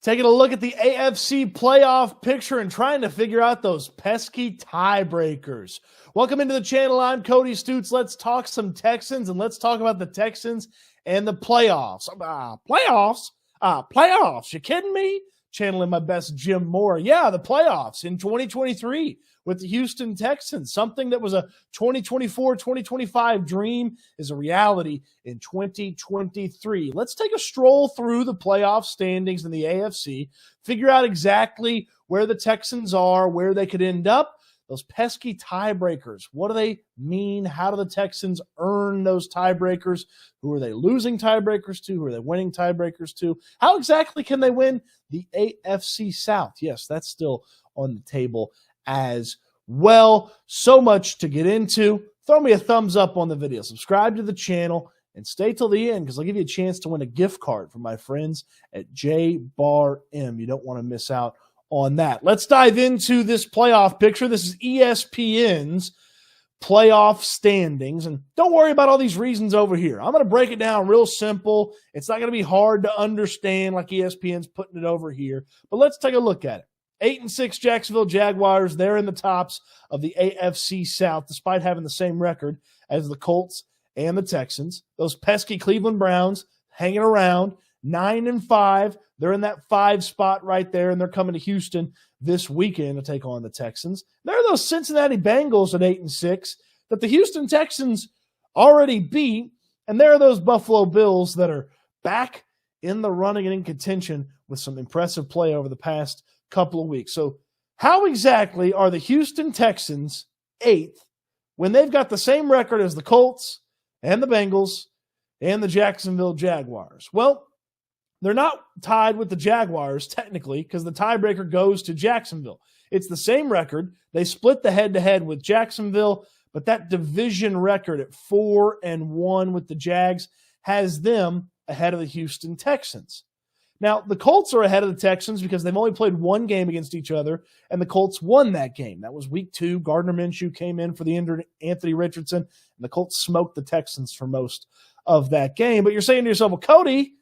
Taking a look at the AFC playoff picture and trying to figure out those pesky tiebreakers. Welcome into the channel. I'm Cody Stoots. Let's talk some Texans, and let's talk about the Texans and the playoffs. Playoffs? You kidding me? Channeling my best Jim Moore. Yeah, the playoffs in 2023 with the Houston Texans. Something that was a 2024, 2025 dream is a reality in 2023. Let's take a stroll through the playoff standings in the AFC, figure out exactly where the Texans are, where they could end up. Those pesky tiebreakers, what do they mean? How do the Texans earn those tiebreakers? Who are they losing tiebreakers to? Who are they winning tiebreakers to? How exactly can they win the AFC South? Yes, that's still on the table as well. So much to get into. Throw me a thumbs up on the video. Subscribe to the channel and stay till the end because I'll give you a chance to win a gift card from my friends at J-Bar M. You don't want to miss out on that. Let's dive into this playoff picture. This is ESPN's playoff standings. And don't worry about all these reasons over here. I'm going to break it down real simple. It's not going to be hard to understand like ESPN's putting it over here. But let's take a look at it. 8-6 Jacksonville Jaguars. They're in the tops of the AFC South despite having the same record as the Colts and the Texans. Those pesky Cleveland Browns hanging around. 9-5. They're in that 5 spot right there, and they're coming to Houston this weekend to take on the Texans. There are those Cincinnati Bengals at 8-6 that the Houston Texans already beat, and there are those Buffalo Bills that are back in the running and in contention with some impressive play over the past couple of weeks. So how exactly are the Houston Texans 8th when they've got the same record as the Colts and the Bengals and the Jacksonville Jaguars? Well, they're not tied with the Jaguars, technically, because the tiebreaker goes to Jacksonville. It's the same record. They split the head-to-head with Jacksonville, but that division record at 4-1 with the Jags has them ahead of the Houston Texans. Now, the Colts are ahead of the Texans because they've only played one game against each other, and the Colts won that game. That was week 2. Gardner Minshew came in for the injured Anthony Richardson, and the Colts smoked the Texans for most of that game. But you're saying to yourself, well, Cody,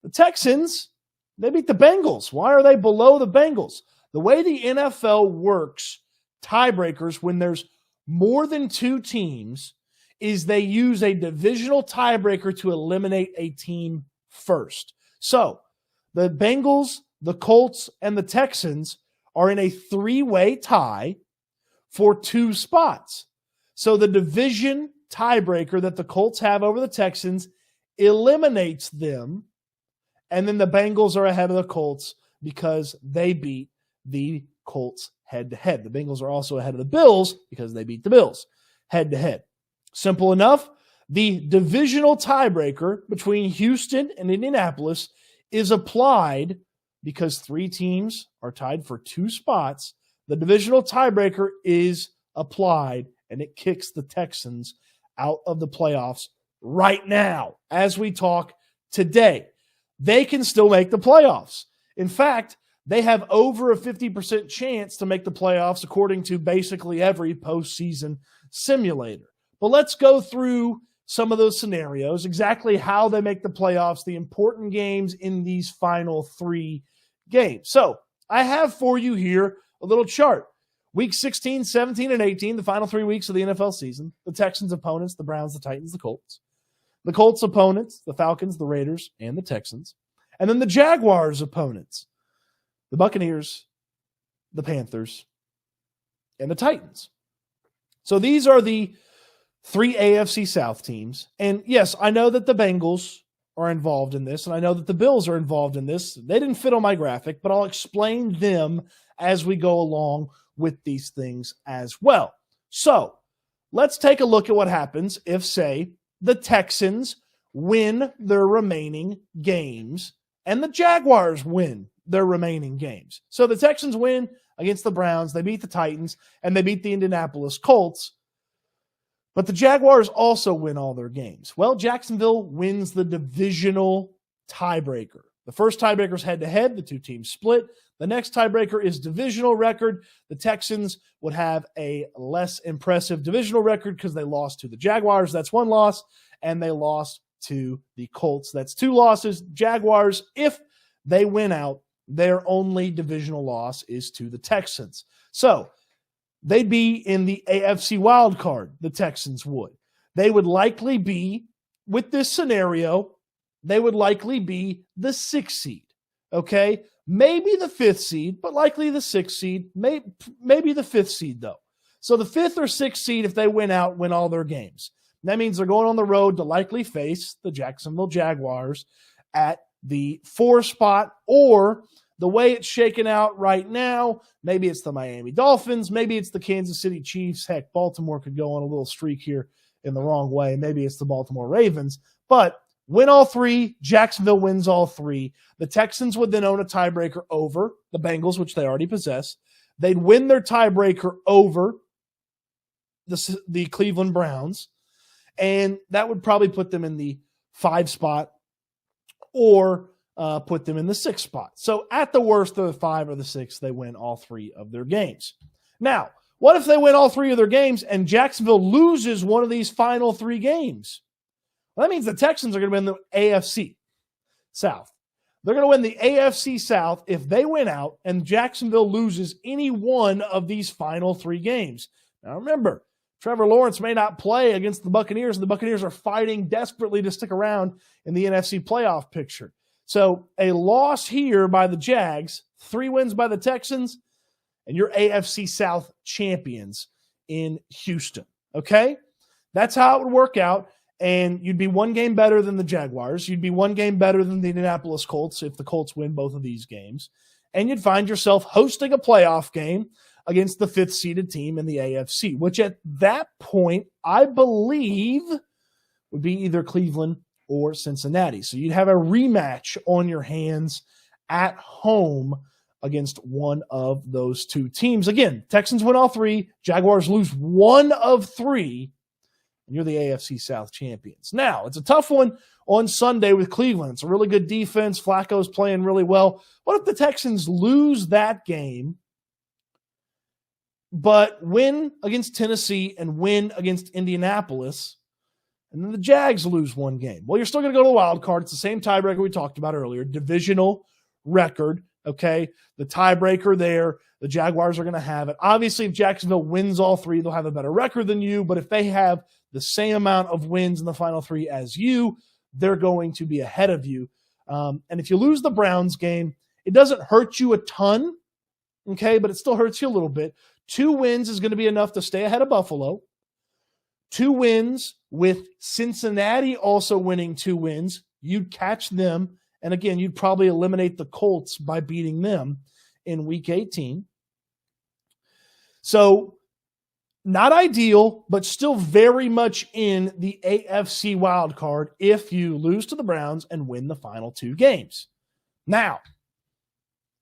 the Texans, they beat the Bengals. Why are they below the Bengals? The way the NFL works tiebreakers when there's more than 2 teams is they use a divisional tiebreaker to eliminate a team first. So the Bengals, the Colts, and the Texans are in a 3-way tie for 2 spots. So the division tiebreaker that the Colts have over the Texans eliminates them. And then the Bengals are ahead of the Colts because they beat the Colts head-to-head. The Bengals are also ahead of the Bills because they beat the Bills head-to-head. Simple enough. The divisional tiebreaker between Houston and Indianapolis is applied because 3 teams are tied for 2 spots. The divisional tiebreaker is applied, and it kicks the Texans out of the playoffs right now as we talk today. They can still make the playoffs. In fact, they have over a 50% chance to make the playoffs according to basically every postseason simulator. But let's go through some of those scenarios, exactly how they make the playoffs, the important games in these final 3 games. So I have for you here a little chart. Week 16, 17, and 18, the final 3 weeks of the NFL season. The Texans' opponents, the Browns, the Titans, the Colts. The Colts' opponents, the Falcons, the Raiders, and the Texans. And then the Jaguars' opponents, the Buccaneers, the Panthers, and the Titans. So these are the 3 AFC South teams. And yes, I know that the Bengals are involved in this, and I know that the Bills are involved in this. They didn't fit on my graphic, but I'll explain them as we go along with these things as well. So let's take a look at what happens if, say, the Texans win their remaining games and the Jaguars win their remaining games. So the Texans win against the Browns, they beat the Titans, and they beat the Indianapolis Colts. But the Jaguars also win all their games. Well, Jacksonville wins the divisional tiebreaker. The first tiebreaker is head-to-head. The 2 teams split. The next tiebreaker is divisional record. The Texans would have a less impressive divisional record because they lost to the Jaguars. That's 1 loss. And they lost to the Colts. That's 2 losses. Jaguars, if they win out, their only divisional loss is to the Texans. So they'd be in the AFC wild card, the Texans would. They would likely be, with this scenario, they would likely be the 6th seed, okay? Maybe the 5th seed, but likely the 6th seed, maybe the 5th seed, though. So the 5th or 6th seed, if they win all their games. That means they're going on the road to likely face the Jacksonville Jaguars at the 4 spot, or the way it's shaken out right now, maybe it's the Miami Dolphins, maybe it's the Kansas City Chiefs. Heck, Baltimore could go on a little streak here in the wrong way. Maybe it's the Baltimore Ravens. But win all 3, Jacksonville wins all 3. The Texans would then own a tiebreaker over the Bengals, which they already possess. They'd win their tiebreaker over the Cleveland Browns, and that would probably put them in the 5 spot or put them in the 6th spot. So at the worst, the 5 or the 6, they win all 3 of their games. Now, what if they win all 3 of their games and Jacksonville loses one of these final 3 games? Well, that means the Texans are going to win the AFC South. They're going to win the AFC South if they win out and Jacksonville loses any one of these final 3 games. Now remember, Trevor Lawrence may not play against the Buccaneers, and the Buccaneers are fighting desperately to stick around in the NFC playoff picture. So a loss here by the Jags, 3 wins by the Texans, and you're AFC South champions in Houston, okay? That's how it would work out, and you'd be 1 game better than the Jaguars. You'd be 1 game better than the Indianapolis Colts if the Colts win both of these games, and you'd find yourself hosting a playoff game against the 5th-seeded team in the AFC, which at that point, I believe, would be either Cleveland or Cincinnati. So you'd have a rematch on your hands at home against one of those 2 teams. Again, Texans win all 3, Jaguars lose 1 of 3, and you're the AFC South champions. Now, it's a tough one on Sunday with Cleveland. It's a really good defense. Flacco's playing really well. What if the Texans lose that game, but win against Tennessee and win against Indianapolis, and then the Jags lose 1 game? Well, you're still going to go to the wild card. It's the same tiebreaker we talked about earlier, divisional record, okay? The tiebreaker there, the Jaguars are going to have it. Obviously, if Jacksonville wins all 3, they'll have a better record than you, but if they have the same amount of wins in the final 3 as you, they're going to be ahead of you. And if you lose the Browns game, it doesn't hurt you a ton, okay, but it still hurts you a little bit. 2 wins is going to be enough to stay ahead of Buffalo. 2 wins with Cincinnati also winning 2 wins. You'd catch them. And again, you'd probably eliminate the Colts by beating them in Week 18. So not ideal, but still very much in the AFC wild card if you lose to the Browns and win the final 2 games. Now,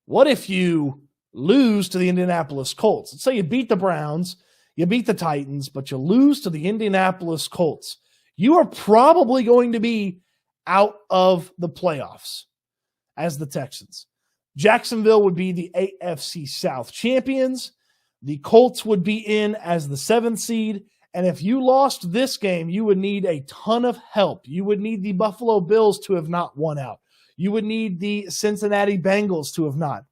what if you lose to the Indianapolis Colts? Let's say you beat the Browns, you beat the Titans, but you lose to the Indianapolis Colts. You are probably going to be out of the playoffs as the Texans. Jacksonville would be the AFC South champions. The Colts would be in as the 7th seed. And if you lost this game, you would need a ton of help. You would need the Buffalo Bills to have not won out. You would need the Cincinnati Bengals to have not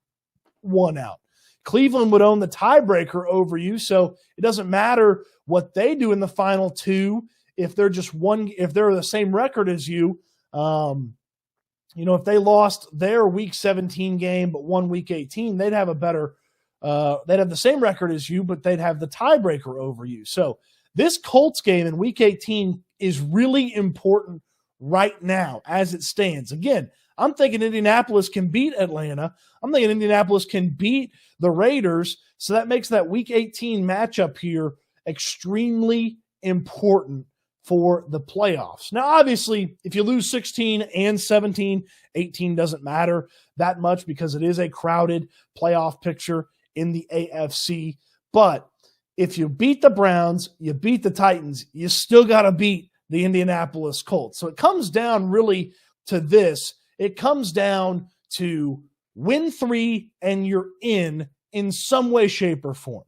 won out. Cleveland would own the tiebreaker over you, so it doesn't matter what they do in the final 2 if they're if they're the same record as you. If they lost their Week 17 game but won Week 18, they'd have they'd have the same record as you, but they'd have the tiebreaker over you. So this Colts game in Week 18 is really important right now as it stands. Again, I'm thinking Indianapolis can beat Atlanta. I'm thinking Indianapolis can beat the Raiders. So that makes that Week 18 matchup here extremely important for the playoffs. Now, obviously, if you lose 16 and 17, 18 doesn't matter that much because it is a crowded playoff picture in the AFC. But if you beat the Browns, you beat the Titans, you still got to beat the Indianapolis Colts. So it comes down really to this. It comes down to win 3 and you're in some way, shape, or form.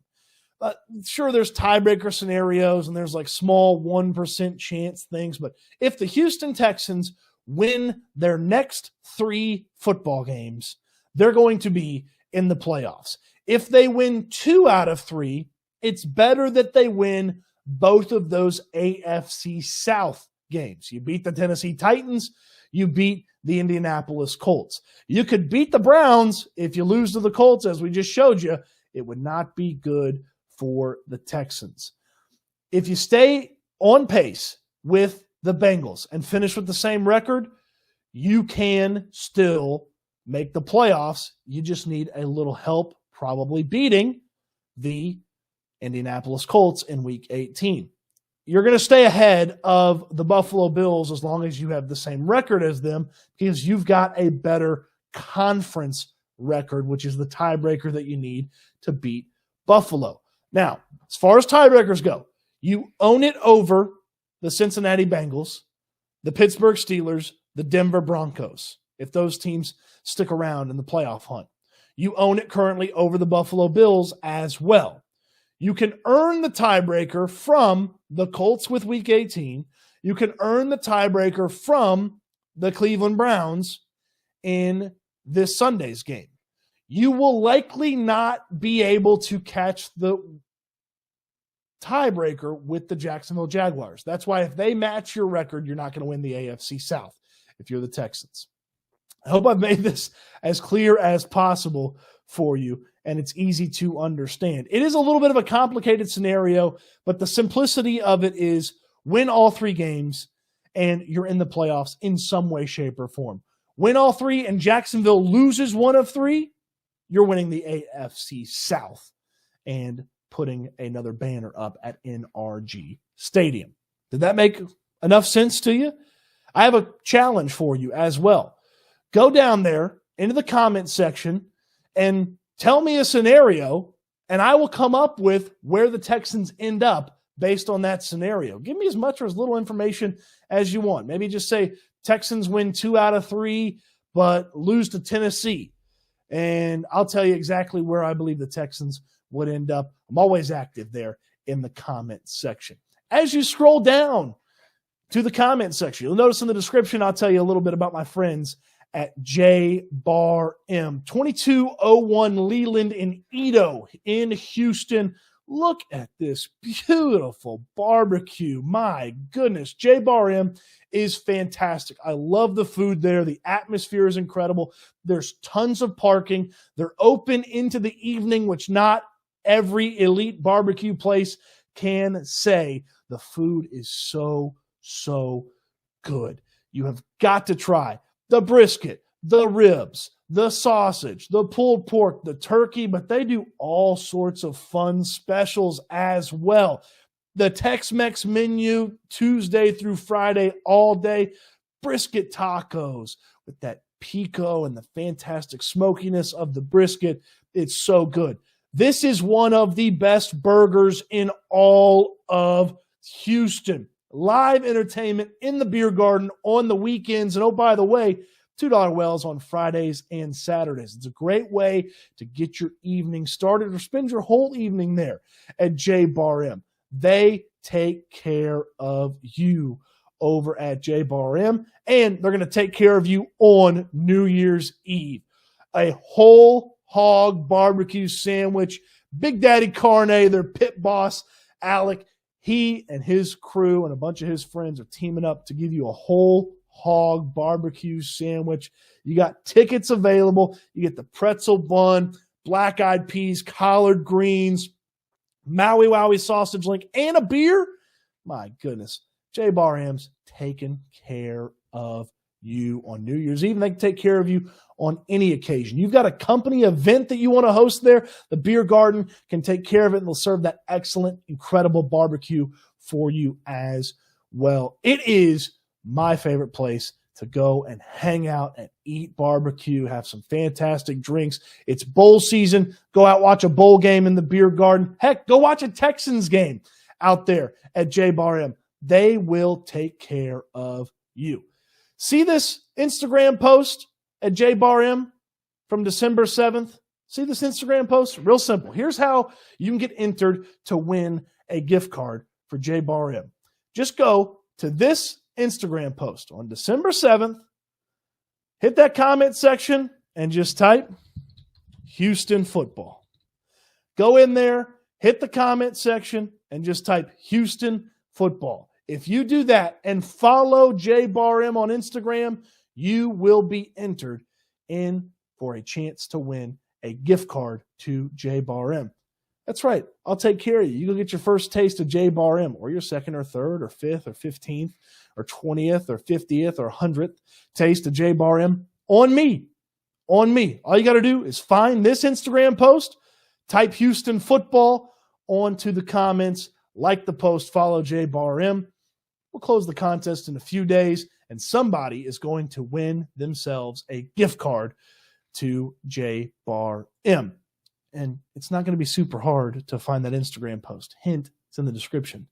Sure, there's tiebreaker scenarios and there's like small 1% chance things, but if the Houston Texans win their next 3 football games, they're going to be in the playoffs. If they win 2 out of 3, it's better that they win both of those AFC South games. You beat the Tennessee Titans, you beat the Indianapolis Colts. You could beat the Browns. If you lose to the Colts, as we just showed you, it would not be good for the Texans. If you stay on pace with the Bengals and finish with the same record, you can still make the playoffs. You just need a little help, probably beating the Indianapolis Colts in Week 18. You're going to stay ahead of the Buffalo Bills as long as you have the same record as them, because you've got a better conference record, which is the tiebreaker that you need to beat Buffalo. Now, as far as tiebreakers go, you own it over the Cincinnati Bengals, the Pittsburgh Steelers, the Denver Broncos, if those teams stick around in the playoff hunt. You own it currently over the Buffalo Bills as well. You can earn the tiebreaker from the Colts with Week 18. You can earn the tiebreaker from the Cleveland Browns in this Sunday's game. You will likely not be able to catch the tiebreaker with the Jacksonville Jaguars. That's why if they match your record, you're not going to win the AFC South if you're the Texans. I hope I've made this as clear as possible for you, and it's easy to understand. It is a little bit of a complicated scenario, but the simplicity of it is win all 3 games, and you're in the playoffs in some way, shape, or form. Win all 3, and Jacksonville loses 1 of 3, you're winning the AFC South and putting another banner up at NRG Stadium. Did that make enough sense to you? I have a challenge for you as well. Go down there into the comment section and tell me a scenario, and I will come up with where the Texans end up based on that scenario. Give me as much or as little information as you want. Maybe just say Texans win 2 out of 3, but lose to Tennessee. And I'll tell you exactly where I believe the Texans would end up. I'm always active there in the comment section. As you scroll down to the comment section, you'll notice in the description, I'll tell you a little bit about my friends at J Bar M, 2201 Leland in Edo in Houston. Look at this beautiful barbecue. My goodness, J Bar M is fantastic. I love the food there. The atmosphere is incredible. There's tons of parking. They're open into the evening, which not every elite barbecue place can say. The food is so good. You have got to try the brisket, the ribs, the sausage, the pulled pork, the turkey, but they do all sorts of fun specials as well. The Tex-Mex menu, Tuesday through Friday, all day. Brisket tacos with that pico and the fantastic smokiness of the brisket. It's so good. This is one of the best burgers in all of Houston. Live entertainment in the beer garden on the weekends. And oh, by the way, $2 wells on Fridays and Saturdays. It's a great way to get your evening started or spend your whole evening there at J Bar M. They take care of you over at J Bar M, and they're going to take care of you on New Year's Eve. A whole hog barbecue sandwich. Big Daddy Carne, their pit boss, Alec, he and his crew and a bunch of his friends are teaming up to give you a whole hog barbecue sandwich. You got tickets available. You get the pretzel bun, black-eyed peas, collard greens, Maui Wowie sausage link, and a beer. My goodness. J Bar M's taking care of you on New Year's Eve. They can take care of you on any occasion. You've got a company event that you want to host there, the beer garden can take care of it, and they'll serve that excellent, incredible barbecue for you as well. It is my favorite place to go and hang out and eat barbecue, have some fantastic drinks. It's bowl season. Go out, watch a bowl game in the beer garden. Heck, go watch a Texans game out there at J Bar M. They will take care of you. See this Instagram post at J Bar M from December 7th? See this Instagram post? Real simple. Here's how you can get entered to win a gift card for J Bar M. Just go to this Instagram post on December 7th, hit that comment section, and just type Houston football. Go in there, hit the comment section, and just type Houston football. If you do that and follow JBarM on Instagram, you will be entered in for a chance to win a gift card to JBarM. That's right. I'll take care of you. You go get your first taste of JBarM, or your second or third or fifth or 15th or 20th or 50th or 100th taste of JBarM on me. On me. All you got to do is find this Instagram post, type Houston football onto the comments, like the post, follow JBarM. We'll close the contest in a few days, and somebody is going to win themselves a gift card to JBarM. And it's not going to be super hard to find that Instagram post. Hint, it's in the description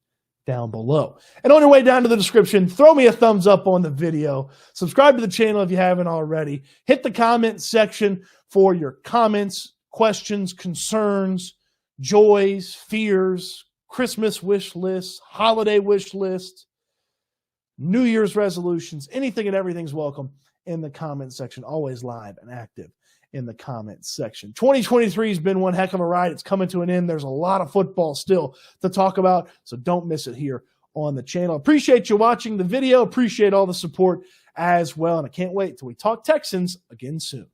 down below. And on your way down to the description, throw me a thumbs up on the video. Subscribe to the channel if you haven't already. Hit the comment section for your comments, questions, concerns, joys, fears, Christmas wish lists, holiday wish lists, New Year's resolutions, anything and everything's welcome in the comment section. Always live and active in the comments section. 2023 has been one heck of a ride. It's coming to an end. There's a lot of football still to talk about, so don't miss it here on the channel. Appreciate you watching the video. Appreciate all the support as well, and I can't wait till we talk Texans again soon.